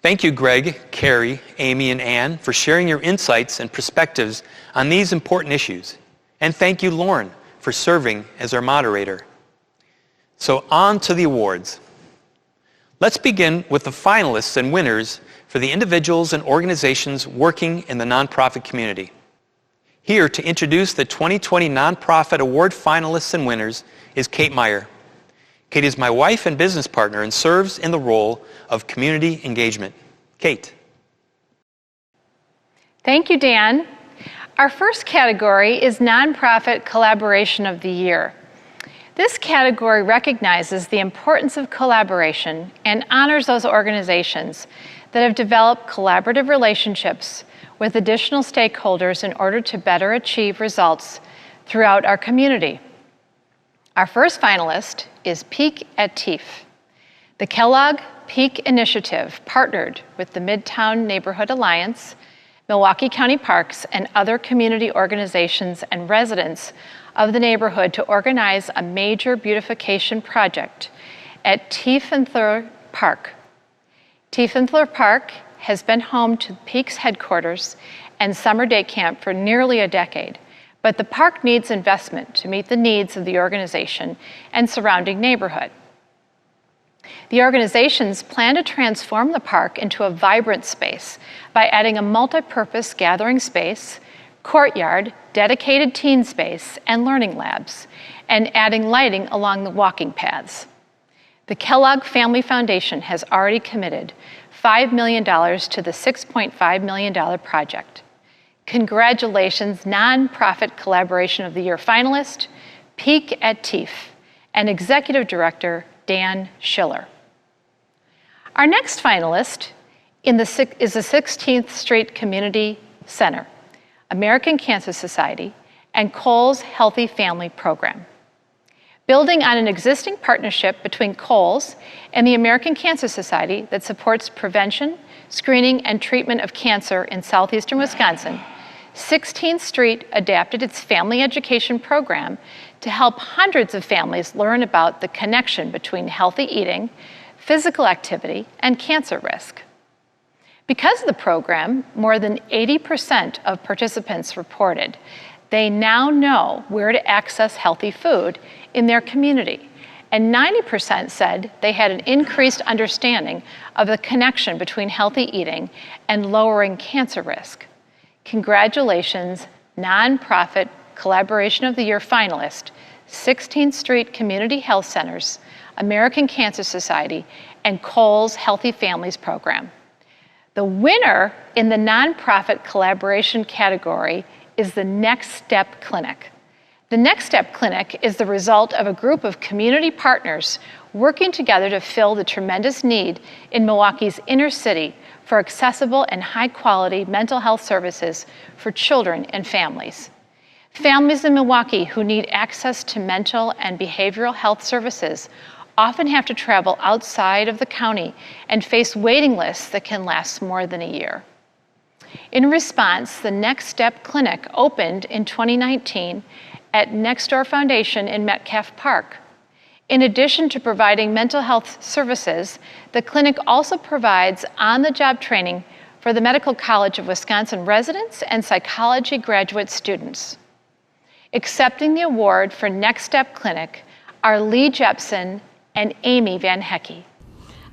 Thank you, Greg, Carrie, Amy, and Ann, for sharing your insights and perspectives on these important issues. And thank you, Lauren, for serving as our moderator. So on to the awards. Let's begin with the finalists and winners for the individuals and organizations working in the nonprofit community. Here to introduce the 2020 Nonprofit Award finalists and winners is Kate Meyer. Kate is my wife and business partner and serves in the role of community engagement. Kate. Thank you, Dan. Our first category is Nonprofit Collaboration of the Year. This category recognizes the importance of collaboration and honors those organizations that have developed collaborative relationships with additional stakeholders in order to better achieve results throughout our community. Our first finalist is Peak at TIEF. The Kellogg Peak Initiative partnered with the Midtown Neighborhood Alliance, Milwaukee County Parks, and other community organizations and residents of the neighborhood to organize a major beautification project at Tiefenthaler Park. Tiefenthaler Park has been home to Peak's headquarters and summer day camp for nearly a decade, but the park needs investment to meet the needs of the organization and surrounding neighborhood. The organizations plan to transform the park into a vibrant space by adding a multi-purpose gathering space, courtyard, dedicated teen space, and learning labs, and adding lighting along the walking paths. The Kellogg Family Foundation has already committed $5 million to the $6.5 million project. Congratulations, Nonprofit Collaboration of the Year finalist, Peak at TIEF, and Executive Director, Dan Schiller. Our next finalist is the 16th Street Community Center, American Cancer Society, and Kohl's Healthy Family Program. Building on an existing partnership between Kohl's and the American Cancer Society that supports prevention, screening, and treatment of cancer in southeastern Wisconsin, 16th Street adapted its family education program to help hundreds of families learn about the connection between healthy eating, physical activity, and cancer risk. Because of the program, more than 80% of participants reported they now know where to access healthy food in their community, and 90% said they had an increased understanding of the connection between healthy eating and lowering cancer risk. Congratulations, Nonprofit Collaboration of the Year finalist, 16th Street Community Health Centers, American Cancer Society, and Kohl's Healthy Families Program. The winner in the Nonprofit Collaboration category is the Next Step Clinic. The Next Step Clinic is the result of a group of community partners working together to fill the tremendous need in Milwaukee's inner city for accessible and high-quality mental health services for children and families. Families in Milwaukee who need access to mental and behavioral health services often have to travel outside of the county and face waiting lists that can last more than a year. In response, the Next Step Clinic opened in 2019 at Next Door Foundation in Metcalf Park. In addition to providing mental health services, the clinic also provides on-the-job training for the Medical College of Wisconsin residents and psychology graduate students. Accepting the award for Next Step Clinic are Lee Jepson and Amy Van Hecke.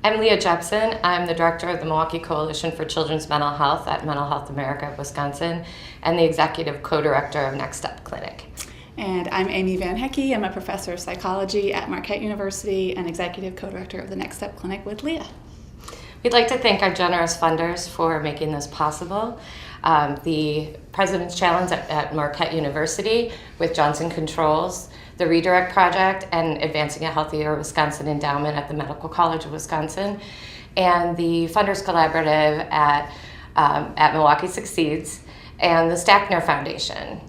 I'm Leah Jepson. I'm the director of the Milwaukee Coalition for Children's Mental Health at Mental Health America of Wisconsin and the executive co-director of Next Step Clinic. And I'm Amy Van Hecke. I'm a professor of psychology at Marquette University and executive co-director of the Next Step Clinic with Leah. We'd like to thank our generous funders for making this possible. The President's Challenge at Marquette University with Johnson Controls, the Redirect Project, and Advancing a Healthier Wisconsin Endowment at the Medical College of Wisconsin, and the Funders Collaborative at Milwaukee Succeeds, and the Stackner Foundation.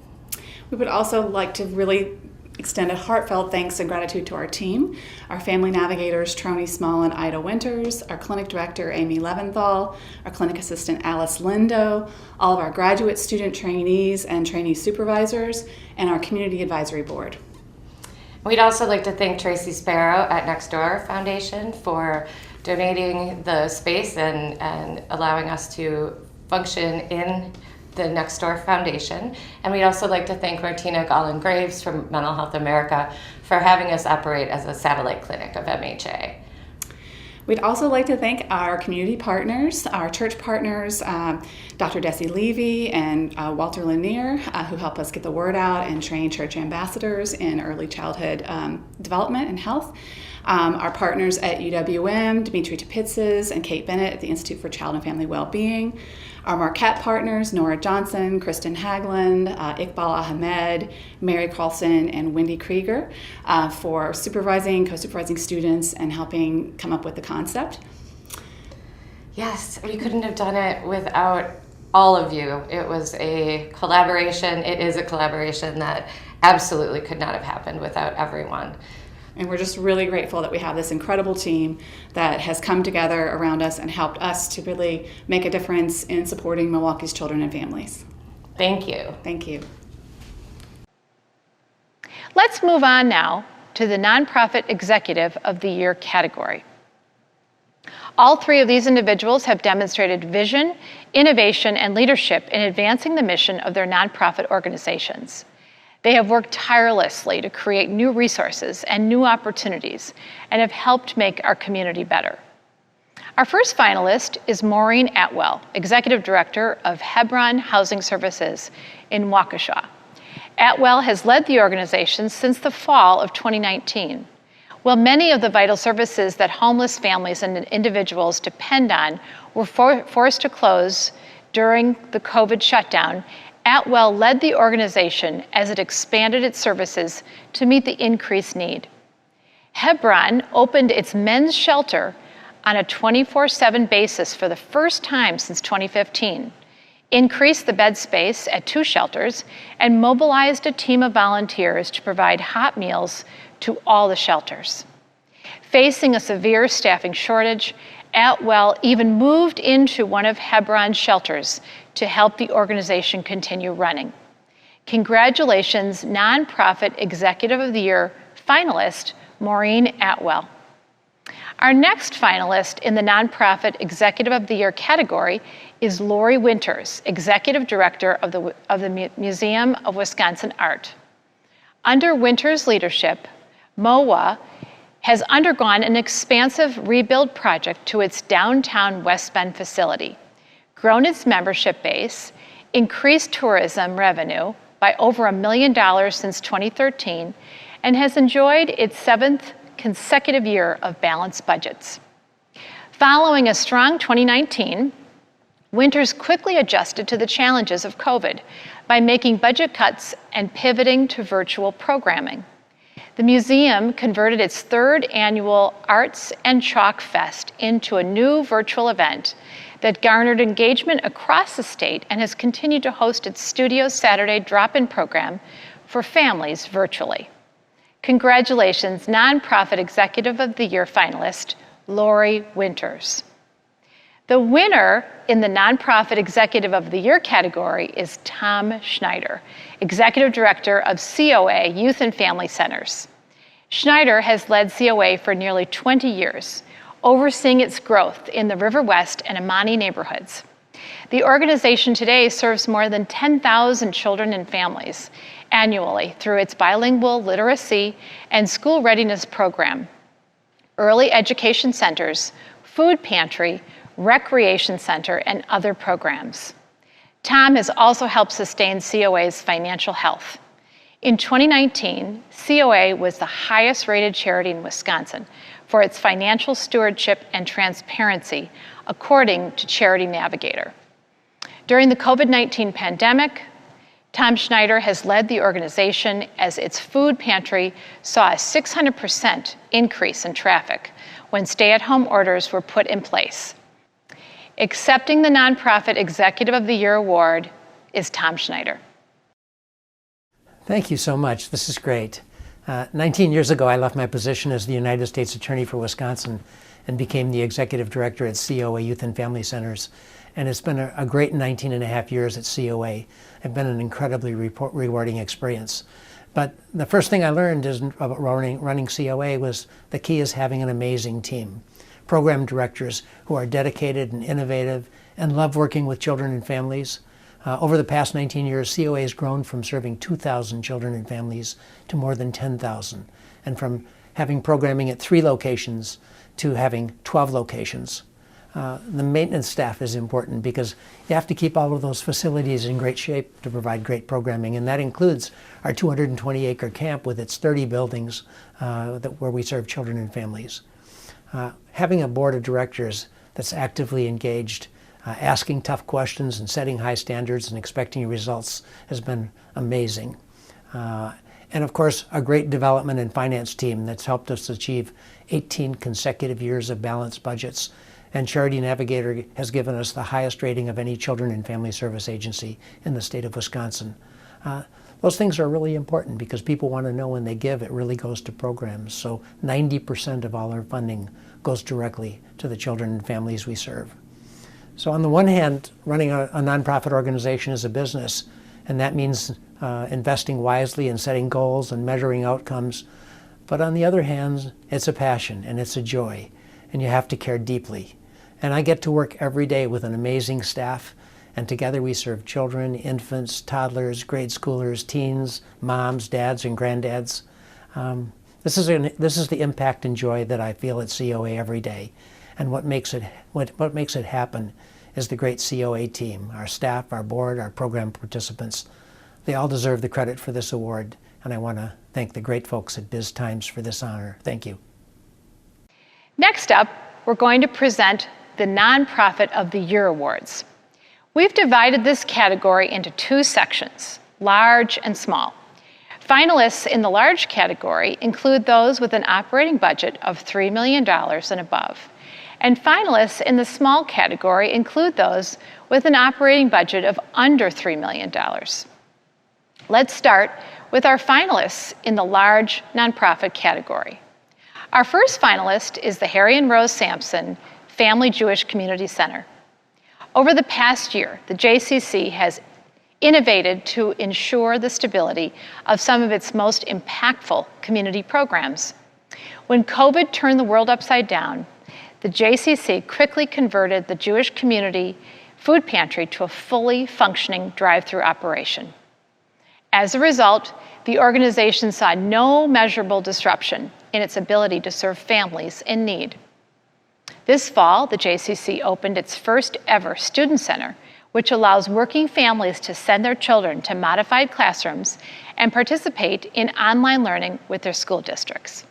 We would also like to really extend a heartfelt thanks and gratitude to our team, our family navigators, Trony Small and Ida Winters, our clinic director, Amy Leventhal, our clinic assistant, Alice Lindo, all of our graduate student trainees and trainee supervisors, and our community advisory board. We'd also like to thank Tracy Sparrow at Next Door Foundation for donating the space and allowing us to function in the Next Door Foundation. And we'd also like to thank Martina Gollin-Graves from Mental Health America for having us operate as a satellite clinic of MHA. We'd also like to thank our community partners, our church partners, Dr. Desi Levy and Walter Lanier, who help us get the word out and train church ambassadors in early childhood development and health. Our partners at UWM, Dimitri Topitzes and Kate Bennett at the Institute for Child and Family Wellbeing. Our Marquette partners, Nora Johnson, Kristen Hagland, Iqbal Ahmed, Mary Carlson, and Wendy Krieger for supervising, co-supervising students and helping come up with the concept. Yes, we couldn't have done it without all of you. It was a collaboration. It is a collaboration that absolutely could not have happened without everyone. And we're just really grateful that we have this incredible team that has come together around us and helped us to really make a difference in supporting Milwaukee's children and families. Thank you. Thank you. Let's move on now to the Nonprofit Executive of the Year category. All three of these individuals have demonstrated vision, innovation, and leadership in advancing the mission of their nonprofit organizations. They have worked tirelessly to create new resources and new opportunities and have helped make our community better. Our first finalist is Maureen Atwell, Executive Director of Hebron Housing Services in Waukesha. Atwell has led the organization since the fall of 2019. While many of the vital services that homeless families and individuals depend on were forced to close during the COVID shutdown, Atwell led the organization as it expanded its services to meet the increased need. Hebron opened its men's shelter on a 24/7 basis for the first time since 2015, increased the bed space at 2 shelters, and mobilized a team of volunteers to provide hot meals to all the shelters. Facing a severe staffing shortage, Atwell even moved into one of Hebron's shelters to help the organization continue running. Congratulations, Nonprofit Executive of the Year finalist, Maureen Atwell. Our next finalist in the Nonprofit Executive of the Year category is Laurie Winters, Executive Director of the Museum of Wisconsin Art. Under Winters' leadership, MOWA has undergone an expansive rebuild project to its downtown West Bend facility, grown its membership base, increased tourism revenue by over $1 million since 2013, and has enjoyed its 7th consecutive year of balanced budgets. Following a strong 2019, Winters quickly adjusted to the challenges of COVID by making budget cuts and pivoting to virtual programming. The museum converted its 3rd annual Arts and Chalk Fest into a new virtual event that garnered engagement across the state and has continued to host its Studio Saturday drop-in program for families virtually. Congratulations, Nonprofit Executive of the Year finalist, Laurie Winters. The winner in the Nonprofit Executive of the Year category is Tom Schneider, Executive Director of COA Youth and Family Centers. Schneider has led COA for nearly 20 years, overseeing its growth in the River West and Amani neighborhoods. The organization today serves more than 10,000 children and families annually through its bilingual literacy and school readiness program, early education centers, food pantry, recreation center, and other programs. Tom has also helped sustain COA's financial health. In 2019, COA was the highest rated charity in Wisconsin for its financial stewardship and transparency, according to Charity Navigator. During the COVID-19 pandemic, Tom Schneider has led the organization as its food pantry saw a 600% increase in traffic when stay-at-home orders were put in place. Accepting the Nonprofit Executive of the Year award is Tom Schneider. Thank you so much. This is great. 19 years ago, I left my position as the United States Attorney for Wisconsin and became the Executive Director at COA Youth and Family Centers. And it's been a great 19 and a half years at COA. It's been an incredibly rewarding experience. But the first thing I learned about running COA was the key is having an amazing team. program directors who are dedicated and innovative and love working with children and families. Over the past 19 years, COA has grown from serving 2,000 children and families to more than 10,000, and from having programming at 3 locations to having 12 locations. The maintenance staff is important because you have to keep all of those facilities in great shape to provide great programming, and that includes our 220-acre camp with its 30 buildings where we serve children and families. Having a board of directors that's actively engaged, asking tough questions and setting high standards and expecting results has been amazing. And of course, a great development and finance team that's helped us achieve 18 consecutive years of balanced budgets. And Charity Navigator has given us the highest rating of any children and family service agency in the state of Wisconsin. Those things are really important because people want to know when they give, it really goes to programs. So 90% of all our funding goes directly to the children and families we serve. So on the one hand, running a nonprofit organization is a business, and that means investing wisely and setting goals and measuring outcomes. But on the other hand, it's a passion and it's a joy, and you have to care deeply. And I get to work every day with an amazing staff, and together we serve children, infants, toddlers, grade schoolers, teens, moms, dads, and granddads. This is the impact and joy that I feel at COA every day. And what makes it happen is the great COA team, our staff, our board, our program participants. They all deserve the credit for this award, and I want to thank the great folks at BizTimes for this honor. Thank you. Next up, we're going to present the Nonprofit of the Year Awards. We've divided this category into 2 sections, large and small. Finalists in the large category include those with an operating budget of $3 million and above. And finalists in the small category include those with an operating budget of under $3 million. Let's start with our finalists in the large nonprofit category. Our first finalist is the Harry and Rose Samson Family Jewish Community Center. Over the past year, the JCC has innovated to ensure the stability of some of its most impactful community programs. When COVID turned the world upside down, the JCC quickly converted the Jewish community food pantry to a fully functioning drive-through operation. As a result, the organization saw no measurable disruption in its ability to serve families in need. This fall, the JCC opened its first ever student center, which allows working families to send their children to modified classrooms and participate in online learning with their school districts.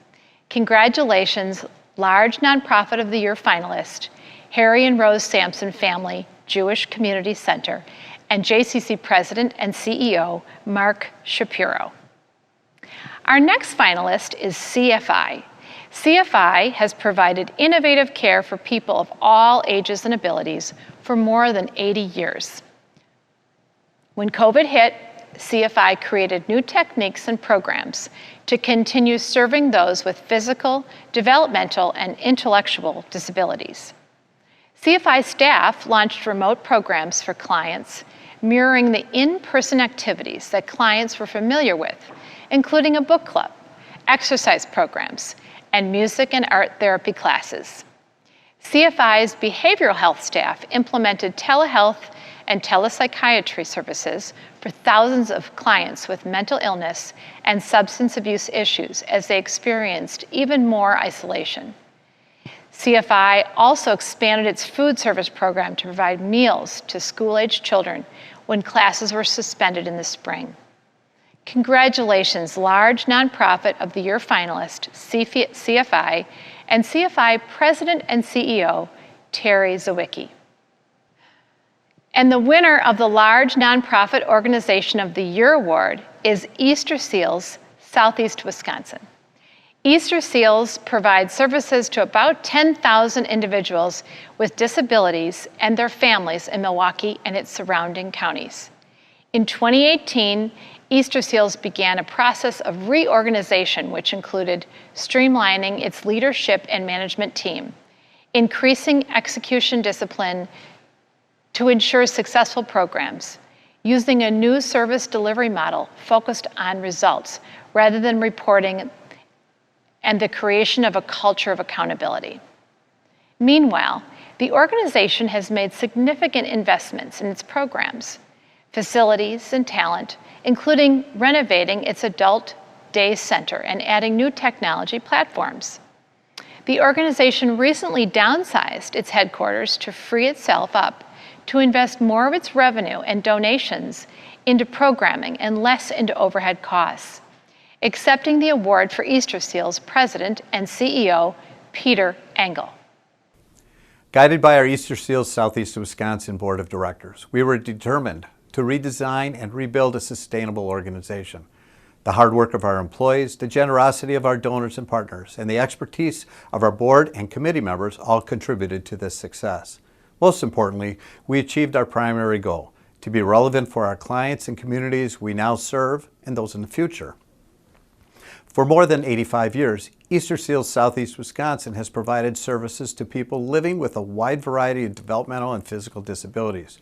Congratulations, Large Nonprofit of the Year finalist, Harry and Rose Samson Family Jewish Community Center, and JCC President and CEO, Mark Shapiro. Our next finalist is CFI. CFI has provided innovative care for people of all ages and abilities for more than 80 years. When COVID hit, CFI created new techniques and programs to continue serving those with physical, developmental, and intellectual disabilities. CFI staff launched remote programs for clients, mirroring the in-person activities that clients were familiar with, including a book club, exercise programs, and music and art therapy classes. CFI's behavioral health staff implemented telehealth and telepsychiatry services for thousands of clients with mental illness and substance abuse issues as they experienced even more isolation. CFI also expanded its food service program to provide meals to school-aged children when classes were suspended in the spring. Congratulations, Large Nonprofit of the Year finalist, CFI, and CFI President and CEO, Terry Zawicki. And the winner of the Large Nonprofit Organization of the Year Award is Easterseals, Southeast Wisconsin. Easterseals provides services to about 10,000 individuals with disabilities and their families in Milwaukee and its surrounding counties. In 2018, Easterseals began a process of reorganization which included streamlining its leadership and management team, increasing execution discipline to ensure successful programs, using a new service delivery model focused on results rather than reporting, and the creation of a culture of accountability. Meanwhile, the organization has made significant investments in its programs, facilities, and talent, including renovating its adult day center and adding new technology platforms. The organization recently downsized its headquarters to free itself up to invest more of its revenue and donations into programming and less into overhead costs, accepting the award for Easterseals President and CEO Peter Engel. Guided by our Easterseals Southeast Wisconsin Board of Directors, we were determined to redesign and rebuild a sustainable organization. The hard work of our employees, the generosity of our donors and partners, and the expertise of our board and committee members all contributed to this success. Most importantly, we achieved our primary goal, to be relevant for our clients and communities we now serve and those in the future. For more than 85 years, Easterseals Southeast Wisconsin has provided services to people living with a wide variety of developmental and physical disabilities.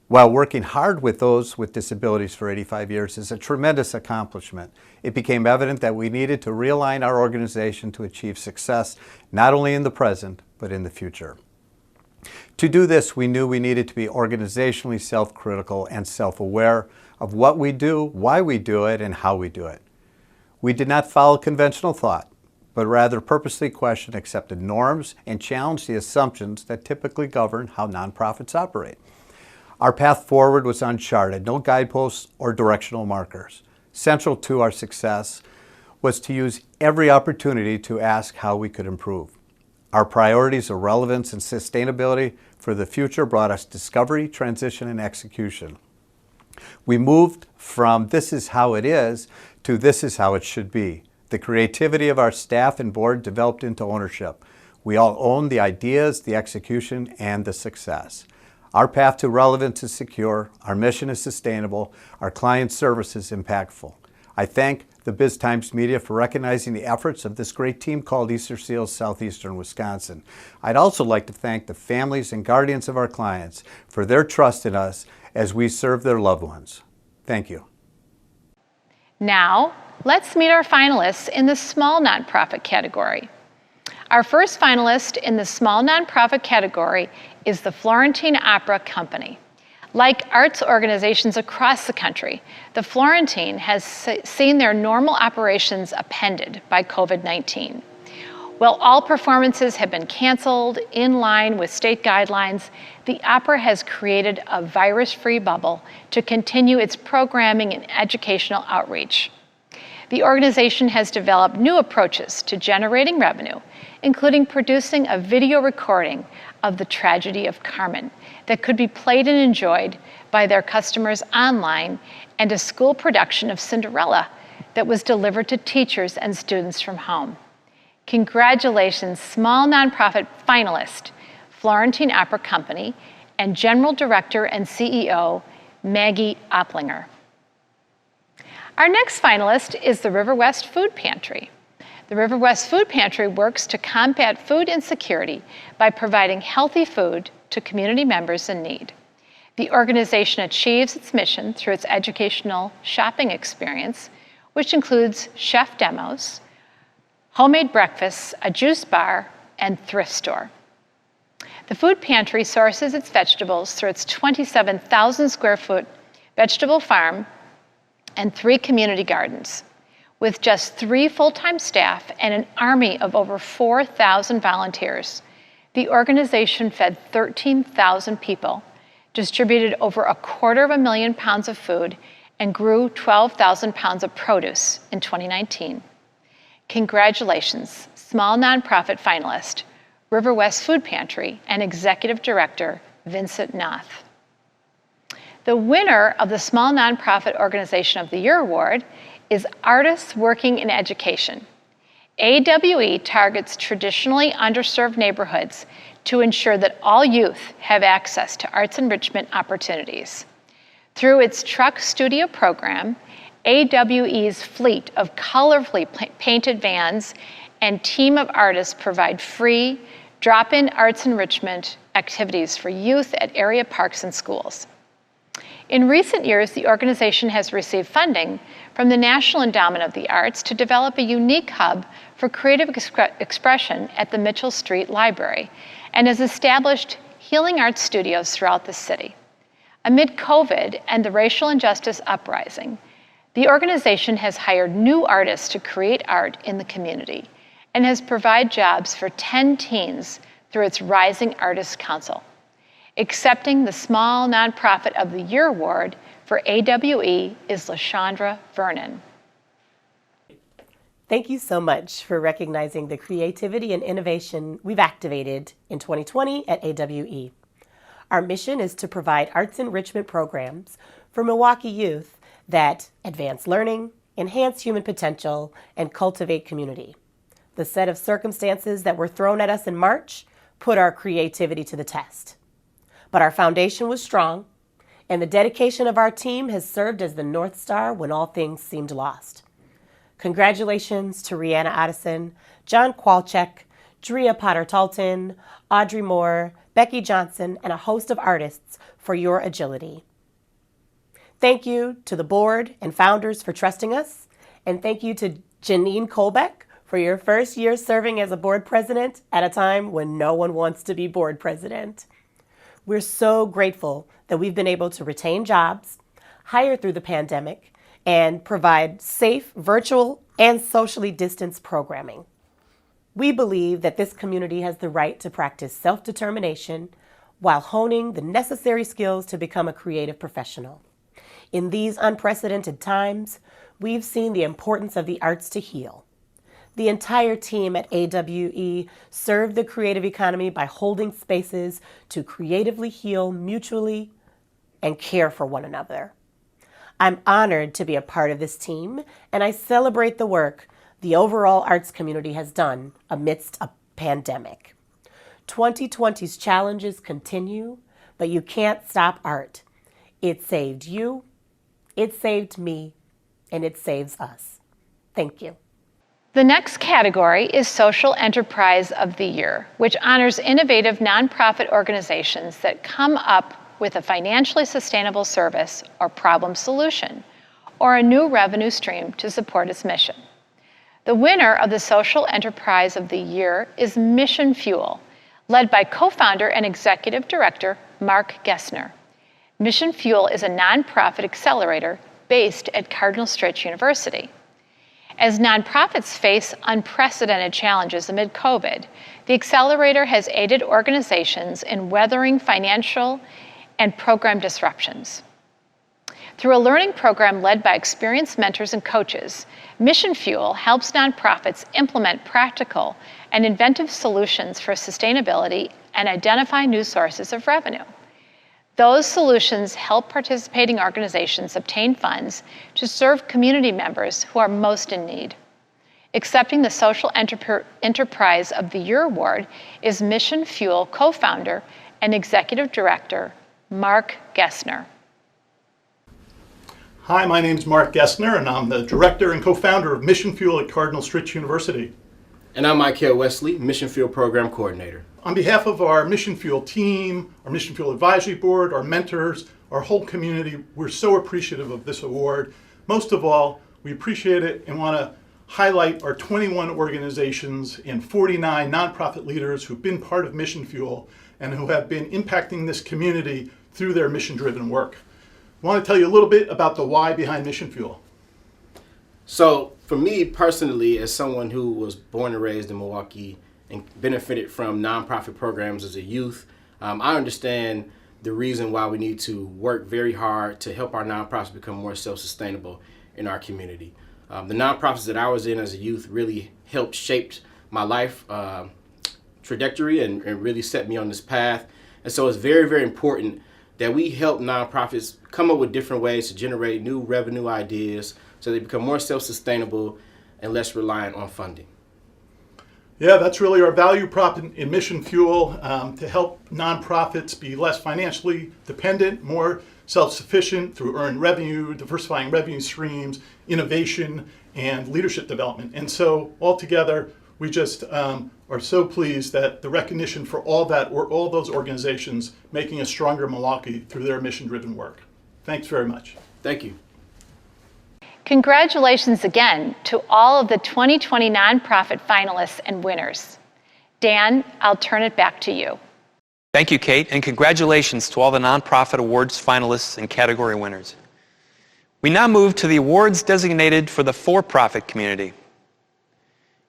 While working hard with those with disabilities for 85 years is a tremendous accomplishment, it became evident that we needed to realign our organization to achieve success not only in the present, but in the future. To do this, we knew we needed to be organizationally self-critical and self-aware of what we do, why we do it, and how we do it. We did not follow conventional thought, but rather purposely question accepted norms and challenge the assumptions that typically govern how nonprofits operate. Our path forward was uncharted, no guideposts or directional markers. Central to our success was to use every opportunity to ask how we could improve. Our priorities of relevance and sustainability for the future brought us discovery, transition, and execution. We moved from this is how it is to this is how it should be. The creativity of our staff and board developed into ownership. We all own the ideas, the execution, and the success. Our path to relevance is secure, our mission is sustainable, our client service is impactful. I thank the BizTimes media for recognizing the efforts of this great team called Easterseals Southeastern Wisconsin. I'd also like to thank the families and guardians of our clients for their trust in us as we serve their loved ones. Thank you. Now, let's meet our finalists in the small nonprofit category. Our first finalist in the small nonprofit category is the Florentine Opera Company. Like arts organizations across the country, the Florentine has seen their normal operations upended by COVID-19. While all performances have been canceled in line with state guidelines, the opera has created a virus-free bubble to continue its programming and educational outreach. The organization has developed new approaches to generating revenue, including producing a video recording of the tragedy of Carmen that could be played and enjoyed by their customers online, and a school production of Cinderella that was delivered to teachers and students from home. Congratulations, small nonprofit finalist, Florentine Opera Company, and General Director and CEO, Maggie Opplinger. Our next finalist is the River West Food Pantry. The River West Food Pantry works to combat food insecurity by providing healthy food to community members in need. The organization achieves its mission through its educational shopping experience, which includes chef demos, homemade breakfasts, a juice bar, and thrift store. The food pantry sources its vegetables through its 27,000 square foot vegetable farm and 3 community gardens. With just 3 full-time staff and an army of over 4,000 volunteers, the organization fed 13,000 people, distributed over 250,000 pounds of food, and grew 12,000 pounds of produce in 2019. Congratulations, small nonprofit finalist, River West Food Pantry, and Executive Director, Vincent Noth. The winner of the Small Nonprofit Organization of the Year Award is Artists Working in Education. AWE targets traditionally underserved neighborhoods to ensure that all youth have access to arts enrichment opportunities. Through its Truck Studio program, AWE's fleet of colorfully painted vans and team of artists provide free, drop-in arts enrichment activities for youth at area parks and schools. In recent years, the organization has received funding from the National Endowment of the Arts to develop a unique hub for creative expression at the Mitchell Street Library and has established healing arts studios throughout the city. Amid COVID and the racial injustice uprising, the organization has hired new artists to create art in the community and has provided jobs for 10 teens through its Rising Artists Council. Accepting the Small Nonprofit of the Year award for AWE is LaShondra Vernon. Thank you so much for recognizing the creativity and innovation we've activated in 2020 at AWE. Our mission is to provide arts enrichment programs for Milwaukee youth that advance learning, enhance human potential, and cultivate community. The set of circumstances that were thrown at us in March put our creativity to the test. But our foundation was strong, and the dedication of our team has served as the North Star when all things seemed lost. Congratulations to Rihanna Addison, John Kwalchek, Drea Potter-Talton, Audrey Moore, Becky Johnson, and a host of artists for your agility. Thank you to the board and founders for trusting us, and thank you to Janine Colbeck for your first year serving as a board president at a time when no one wants to be board president. We're so grateful that we've been able to retain jobs, hire through the pandemic, and provide safe, virtual, and socially distanced programming. We believe that this community has the right to practice self-determination while honing the necessary skills to become a creative professional. In these unprecedented times, we've seen the importance of the arts to heal. The entire team at AWE served the creative economy by holding spaces to creatively heal mutually and care for one another. I'm honored to be a part of this team, and I celebrate the work the overall arts community has done amidst a pandemic. 2020's challenges continue, but you can't stop art. It saved you, it saved me, and it saves us. Thank you. The next category is Social Enterprise of the Year, which honors innovative nonprofit organizations that come up with a financially sustainable service or problem solution, or a new revenue stream to support its mission. The winner of the Social Enterprise of the Year is Mission Fuel, led by co-founder and executive director Mark Gessner. Mission Fuel is a nonprofit accelerator based at Cardinal Stritch University. As nonprofits face unprecedented challenges amid COVID, the accelerator has aided organizations in weathering financial and program disruptions. Through a learning program led by experienced mentors and coaches, Mission Fuel helps nonprofits implement practical and inventive solutions for sustainability and identify new sources of revenue. Those solutions help participating organizations obtain funds to serve community members who are most in need. Accepting the Social Enterprise of the Year award is Mission Fuel co-founder and executive director, Mark Gessner. Hi, my name's Mark Gessner, and I'm the director and co-founder of Mission Fuel at Cardinal Stritch University. And I'm Michael Wesley, Mission Fuel Program Coordinator. On behalf of our Mission Fuel team, our Mission Fuel Advisory Board, our mentors, our whole community, we're so appreciative of this award. Most of all, we appreciate it and want to highlight our 21 organizations and 49 nonprofit leaders who've been part of Mission Fuel and who have been impacting this community through their mission-driven work. I want to tell you a little bit about the why behind Mission Fuel. So for me personally, as someone who was born and raised in Milwaukee and benefited from nonprofit programs as a youth, I understand the reason why we need to work very hard to help our nonprofits become more self-sustainable in our community. The nonprofits that I was in as a youth really helped shape my life trajectory and really set me on this path. And so it's very, very important that we help nonprofits come up with different ways to generate new revenue ideas so they become more self-sustainable and less reliant on funding. Yeah, that's really our value prop in Mission Fuel, to help nonprofits be less financially dependent, more self-sufficient through earned revenue, diversifying revenue streams, innovation, and leadership development. And so altogether, we just are so pleased that the recognition for all that, or all those organizations making a stronger Milwaukee through their mission-driven work. Thanks very much. Thank you. Congratulations again to all of the 2020 nonprofit finalists and winners. Dan, I'll turn it back to you. Thank you, Kate, and congratulations to all the nonprofit awards finalists and category winners. We now move to the awards designated for the for-profit community.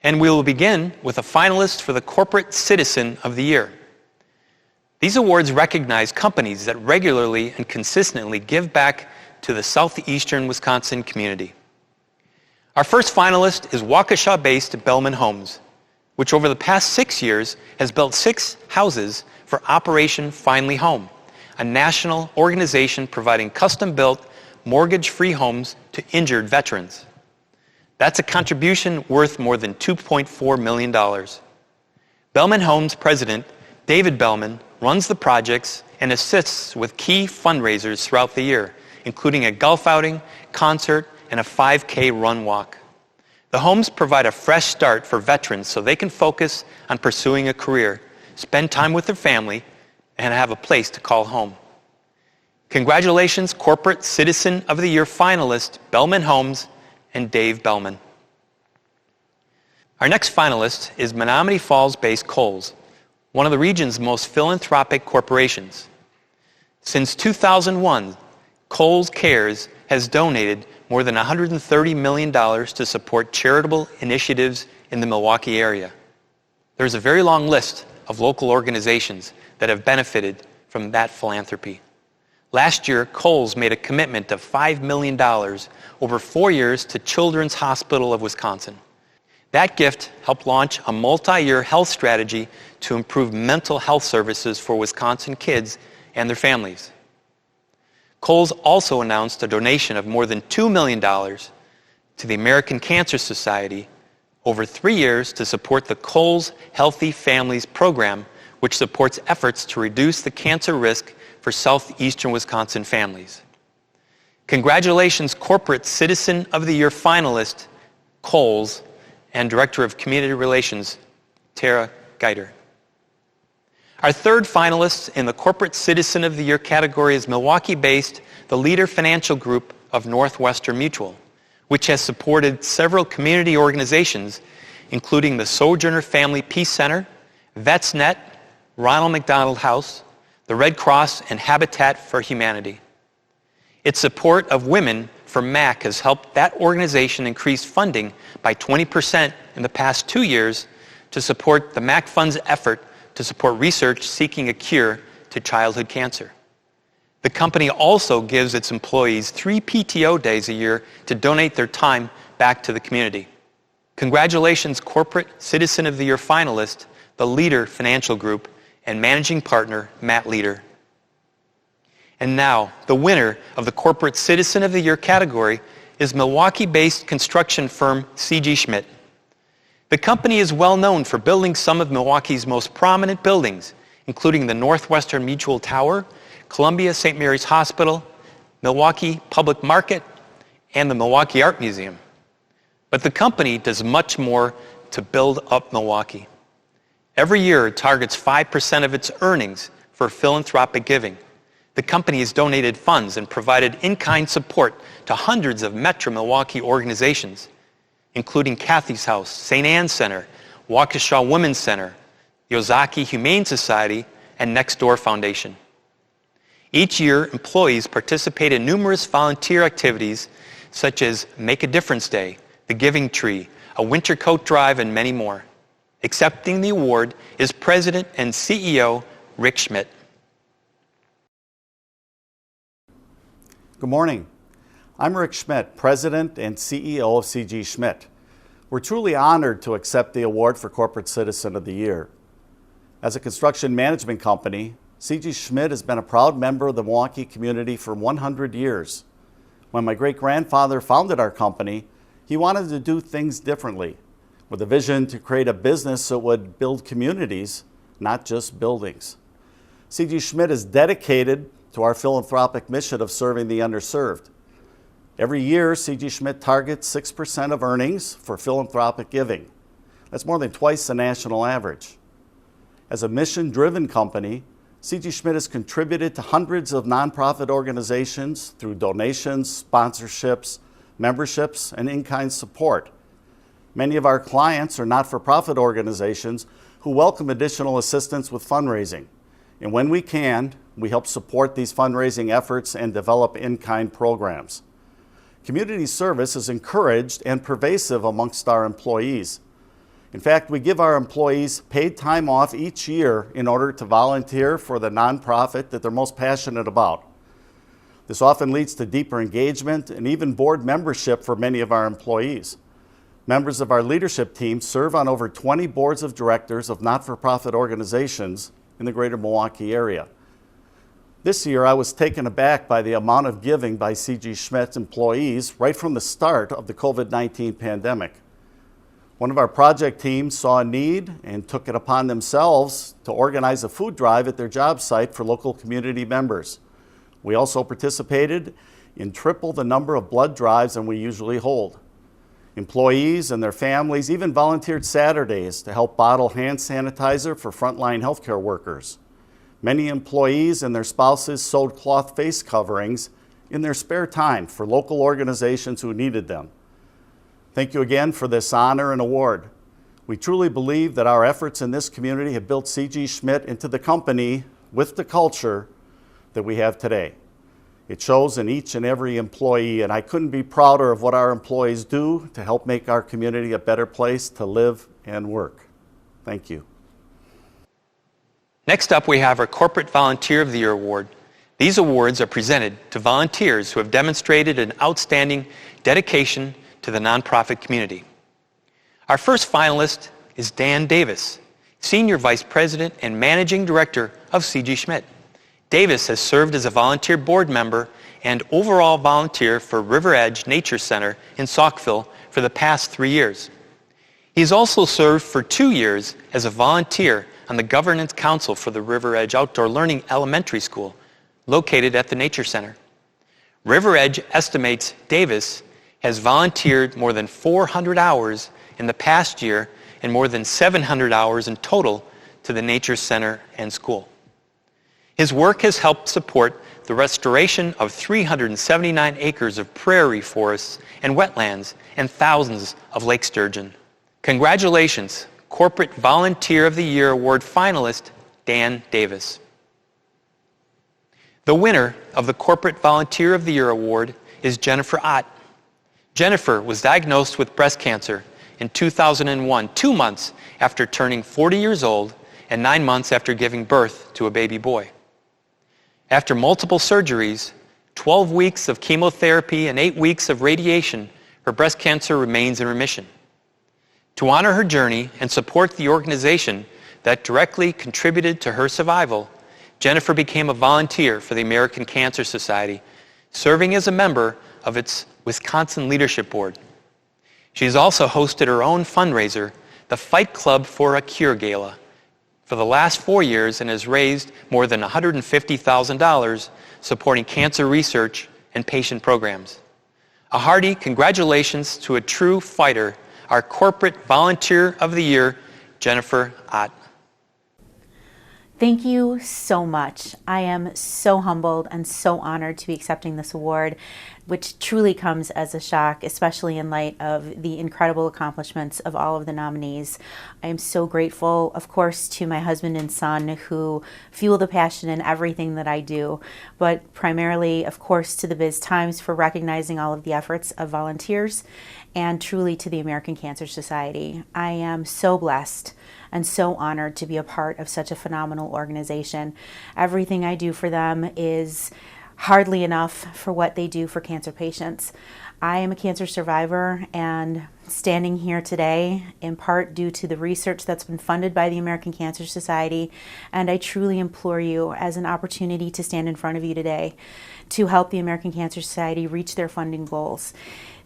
And we will begin with a finalist for the Corporate Citizen of the Year. These awards recognize companies that regularly and consistently give back to the southeastern Wisconsin community. Our first finalist is Waukesha-based Belman Homes, which over the past 6 years has built 6 houses for Operation Finally Home, a national organization providing custom-built, mortgage-free homes to injured veterans. That's a contribution worth more than $2.4 million. Belman Homes president David Belman runs the projects and assists with key fundraisers throughout the year, including a golf outing, concert, and a 5K run walk. The homes provide a fresh start for veterans so they can focus on pursuing a career, spend time with their family, and have a place to call home. Congratulations, Corporate Citizen of the Year finalist Belman Homes and Dave Belman. Our next finalist is Menominee Falls-based Kohl's, one of the region's most philanthropic corporations. Since 2001, Kohl's Cares has donated more than $130 million to support charitable initiatives in the Milwaukee area. There's a very long list of local organizations that have benefited from that philanthropy. Last year, Kohl's made a commitment of $5 million over 4 years to Children's Hospital of Wisconsin. That gift helped launch a multi-year health strategy to improve mental health services for Wisconsin kids and their families. Kohl's also announced a donation of more than $2 million to the American Cancer Society over 3 years to support the Kohl's Healthy Families program, which supports efforts to reduce the cancer risk for southeastern Wisconsin families. Congratulations, Corporate Citizen of the Year finalist, Kohl's, and Director of Community Relations, Tara Geiter. Our third finalist in the Corporate Citizen of the Year category is Milwaukee-based the Leader Financial Group of Northwestern Mutual, which has supported several community organizations, including the Sojourner Family Peace Center, VetsNet, Ronald McDonald House, the Red Cross, and Habitat for Humanity. Its support of Women for MAC has helped that organization increase funding by 20% in the past 2 years to support the MAC Fund's effort to support research seeking a cure to childhood cancer. The company also gives its employees 3 PTO days a year to donate their time back to the community. Congratulations, Corporate Citizen of the Year finalist, the Leader Financial Group, and Managing Partner, Matt Leader. And now, the winner of the Corporate Citizen of the Year category is Milwaukee-based construction firm C.G. Schmidt. The company is well known for building some of Milwaukee's most prominent buildings, including the Northwestern Mutual Tower, Columbia St. Mary's Hospital, Milwaukee Public Market, and the Milwaukee Art Museum. But the company does much more to build up Milwaukee. Every year, it targets 5% of its earnings for philanthropic giving. The company has donated funds and provided in-kind support to hundreds of Metro Milwaukee organizations, including Kathy's House, St. Anne's Center, Waukesha Women's Center, the Ozaki Humane Society, and Nextdoor Foundation. Each year, employees participate in numerous volunteer activities such as Make a Difference Day, the Giving Tree, a winter coat drive, and many more. Accepting the award is President and CEO Rick Schmidt. Good morning. I'm Rick Schmidt, President and CEO of C.G. Schmidt. We're truly honored to accept the award for Corporate Citizen of the Year. As a construction management company, C.G. Schmidt has been a proud member of the Milwaukee community for 100 years. When my great-grandfather founded our company, he wanted to do things differently, with a vision to create a business that would build communities, not just buildings. C.G. Schmidt is dedicated to our philanthropic mission of serving the underserved. Every year, C.G. Schmidt targets 6% of earnings for philanthropic giving. That's more than twice the national average. As a mission-driven company, C.G. Schmidt has contributed to hundreds of nonprofit organizations through donations, sponsorships, memberships, and in-kind support. Many of our clients are not-for-profit organizations who welcome additional assistance with fundraising. And when we can, we help support these fundraising efforts and develop in-kind programs. Community service is encouraged and pervasive amongst our employees. In fact, we give our employees paid time off each year in order to volunteer for the nonprofit that they're most passionate about. This often leads to deeper engagement and even board membership for many of our employees. Members of our leadership team serve on over 20 boards of directors of not-for-profit organizations in the greater Milwaukee area. This year, I was taken aback by the amount of giving by C.G. Schmidt's employees right from the start of the COVID-19 pandemic. One of our project teams saw a need and took it upon themselves to organize a food drive at their job site for local community members. We also participated in triple the number of blood drives than we usually hold. Employees and their families even volunteered Saturdays to help bottle hand sanitizer for frontline healthcare workers. Many employees and their spouses sewed cloth face coverings in their spare time for local organizations who needed them. Thank you again for this honor and award. We truly believe that our efforts in this community have built C.G. Schmidt into the company with the culture that we have today. It shows in each and every employee, and I couldn't be prouder of what our employees do to help make our community a better place to live and work. Thank you. Next up, we have our Corporate Volunteer of the Year Award. These awards are presented to volunteers who have demonstrated an outstanding dedication to the nonprofit community. Our first finalist is Dan Davis, Senior Vice President and Managing Director of C.G. Schmidt. Davis has served as a volunteer board member and overall volunteer for River Edge Nature Center in Saukville for the past 3 years. He's also served for 2 years as a volunteer on the Governance Council for the River Edge Outdoor Learning Elementary School, located at the Nature Center. River Edge estimates Davis has volunteered more than 400 hours in the past year and more than 700 hours in total to the Nature Center and school. His work has helped support the restoration of 379 acres of prairie forests and wetlands and thousands of lake sturgeon. Congratulations, Corporate Volunteer of the Year Award finalist, Dan Davis. The winner of the Corporate Volunteer of the Year Award is Jennifer Ott. Jennifer was diagnosed with breast cancer in 2001, 2 months after turning 40 years old and 9 months after giving birth to a baby boy. After multiple surgeries, 12 weeks of chemotherapy, and 8 weeks of radiation, her breast cancer remains in remission. To honor her journey and support the organization that directly contributed to her survival, Jennifer became a volunteer for the American Cancer Society, serving as a member of its Wisconsin Leadership Board. She's also hosted her own fundraiser, the Fight Club for a Cure Gala, for the last 4 years and has raised more than $150,000 supporting cancer research and patient programs. A hearty congratulations to a true fighter, our Corporate Volunteer of the Year, Jennifer Ott. Thank you so much. I am so humbled and so honored to be accepting this award, which truly comes as a shock, especially in light of the incredible accomplishments of all of the nominees. I am so grateful, of course, to my husband and son who fuel the passion in everything that I do, but primarily, of course, to the BizTimes for recognizing all of the efforts of volunteers, and truly to the American Cancer Society. I am so blessed and so honored to be a part of such a phenomenal organization. Everything I do for them is hardly enough for what they do for cancer patients. I am a cancer survivor and standing here today in part due to the research that's been funded by the American Cancer Society, and I truly implore you as an opportunity to stand in front of you today to help the American Cancer Society reach their funding goals.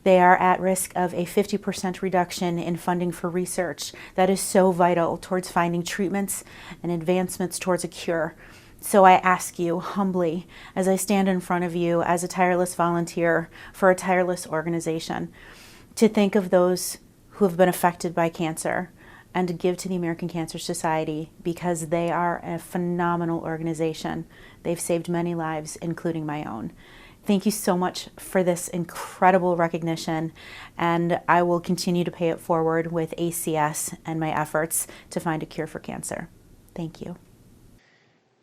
They are at risk of a 50% reduction in funding for research that is so vital towards finding treatments and advancements towards a cure. So I ask you humbly, as I stand in front of you as a tireless volunteer for a tireless organization, to think of those who have been affected by cancer and give to the American Cancer Society because they are a phenomenal organization. They've saved many lives, including my own. Thank you so much for this incredible recognition, and I will continue to pay it forward with ACS and my efforts to find a cure for cancer. Thank you.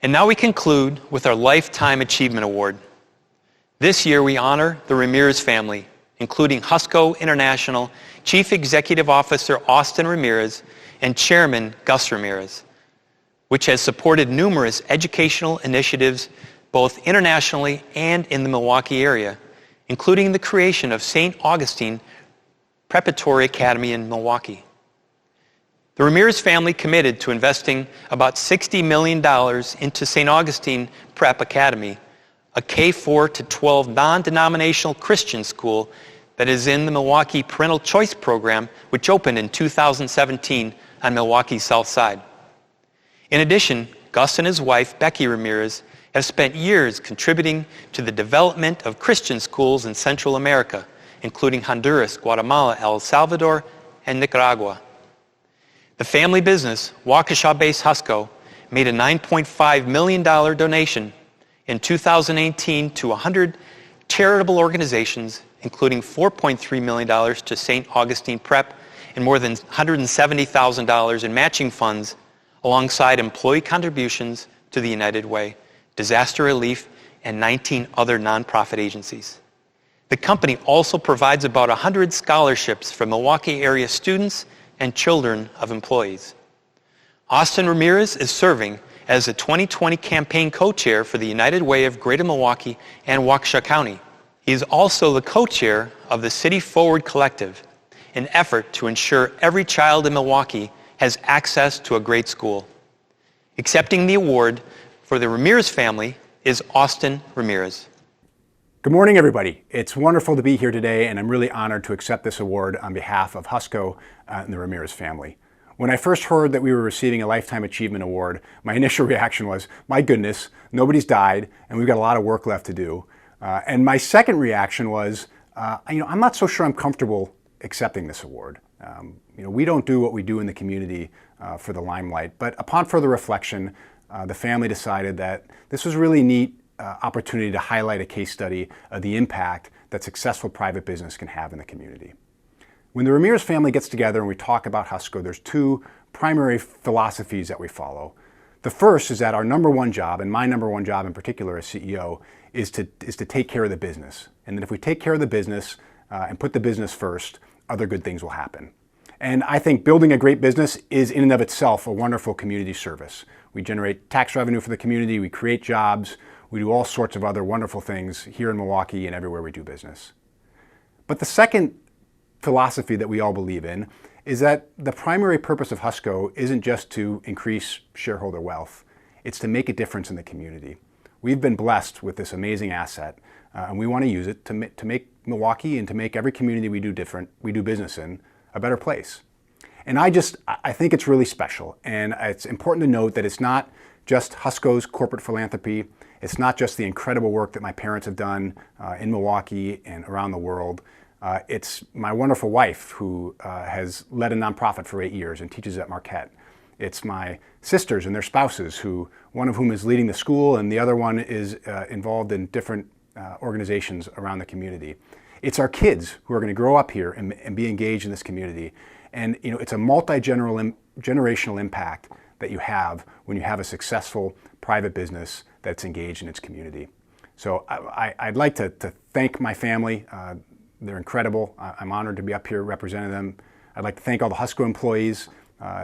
And now we conclude with our Lifetime Achievement Award. This year we honor the Ramirez family, including Husco International Chief Executive Officer Austin Ramirez and Chairman Gus Ramirez, which has supported numerous educational initiatives both internationally and in the Milwaukee area, including the creation of St. Augustine Preparatory Academy in Milwaukee. The Ramirez family committed to investing about $60 million into St. Augustine Prep Academy, a K-4 to 12 non-denominational Christian school that is in the Milwaukee Parental Choice Program, which opened in 2017 on Milwaukee's South Side. In addition, Gus and his wife, Becky Ramirez, have spent years contributing to the development of Christian schools in Central America, including Honduras, Guatemala, El Salvador, and Nicaragua. The family business, Waukesha-based Husco, made a $9.5 million donation in 2018 to 100 charitable organizations, including $4.3 million to St. Augustine Prep and more than $170,000 in matching funds, alongside employee contributions to the United Way, disaster relief, and 19 other nonprofit agencies. The company also provides about 100 scholarships for Milwaukee area students and children of employees. Austin Ramirez is serving as the 2020 campaign co-chair for the United Way of Greater Milwaukee and Waukesha County. He is also the co-chair of the City Forward Collective, an effort to ensure every child in Milwaukee has access to a great school. Accepting the award for the Ramirez family is Austin Ramirez. Good morning, everybody. It's wonderful to be here today, and I'm really honored to accept this award on behalf of Husco and the Ramirez family. When I first heard that we were receiving a Lifetime Achievement Award, my initial reaction was, my goodness, nobody's died, and we've got a lot of work left to do. And my second reaction was, I'm not so sure I'm comfortable accepting this award. We don't do what we do in the community for the limelight, but upon further reflection, the family decided that this was a really neat opportunity to highlight a case study of the impact that successful private business can have in the community. When the Ramirez family gets together and we talk about Husco, there's two primary philosophies that we follow. The first is that our number one job, and my number one job in particular as CEO, is to take care of the business. And that if we take care of the business and put the business first, other good things will happen. And I think building a great business is in and of itself a wonderful community service. We generate tax revenue for the community, we create jobs, we do all sorts of other wonderful things here in Milwaukee and everywhere we do business. But the second philosophy that we all believe in is that the primary purpose of Husco isn't just to increase shareholder wealth, it's to make a difference in the community. We've been blessed with this amazing asset, and we want to use it to make Milwaukee and to make every community we do business in a better place. And I think it's really special, and it's important to note that it's not just Husco's corporate philanthropy, it's not just the incredible work that my parents have done in Milwaukee and around the world. It's my wonderful wife who has led a nonprofit for 8 years and teaches at Marquette. It's my sisters and their spouses, one of whom is leading the school and the other one is involved in different organizations around the community. It's our kids who are going to grow up here and be engaged in this community. And it's a multi-generational impact that you have when you have a successful private business that's engaged in its community. So I'd like to thank my family. They're incredible. I'm honored to be up here representing them. I'd like to thank all the Husco employees.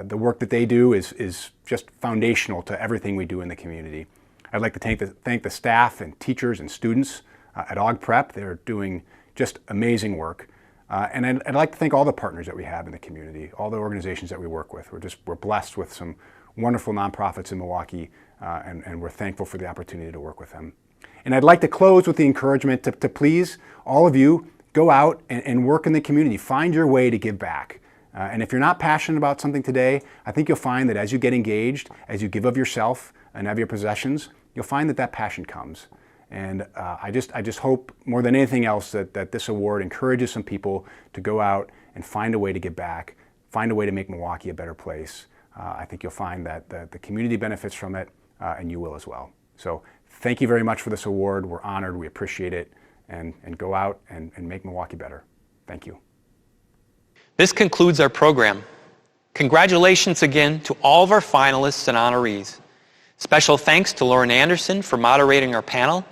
The work that they do is just foundational to everything we do in the community. I'd like to thank the staff and teachers and students at Aug Prep. They're doing just amazing work. And I'd like to thank all the partners that we have in the community, all the organizations that we work with. We're blessed with some wonderful nonprofits in Milwaukee, and we're thankful for the opportunity to work with them. And I'd like to close with the encouragement to please, all of you, go out and work in the community. Find your way to give back. And if you're not passionate about something today, I think you'll find that as you get engaged, as you give of yourself and of your possessions, you'll find that passion comes. And I just hope more than anything else that this award encourages some people to go out and find a way to give back, find a way to make Milwaukee a better place. I think you'll find that the community benefits from it, and you will as well. So thank you very much for this award. We're honored, we appreciate it, and go out and make Milwaukee better. Thank you. This concludes our program. Congratulations again to all of our finalists and honorees. Special thanks to Lauren Anderson for moderating our panel.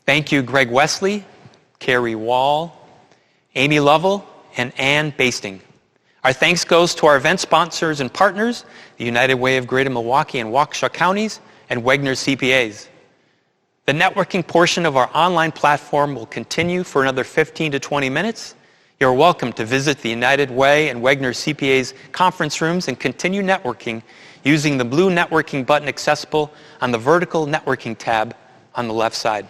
Thank you, Greg Wesley, Carrie Wall, Amy Lovell, and Ann Basting. Our thanks goes to our event sponsors and partners, the United Way of Greater Milwaukee and Waukesha Counties, and Wegner CPAs. The networking portion of our online platform will continue for another 15 to 20 minutes. You're welcome to visit the United Way and Wegner CPA's conference rooms and continue networking using the blue networking button accessible on the vertical networking tab on the left side.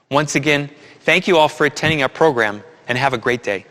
Once again, thank you all for attending our program and have a great day.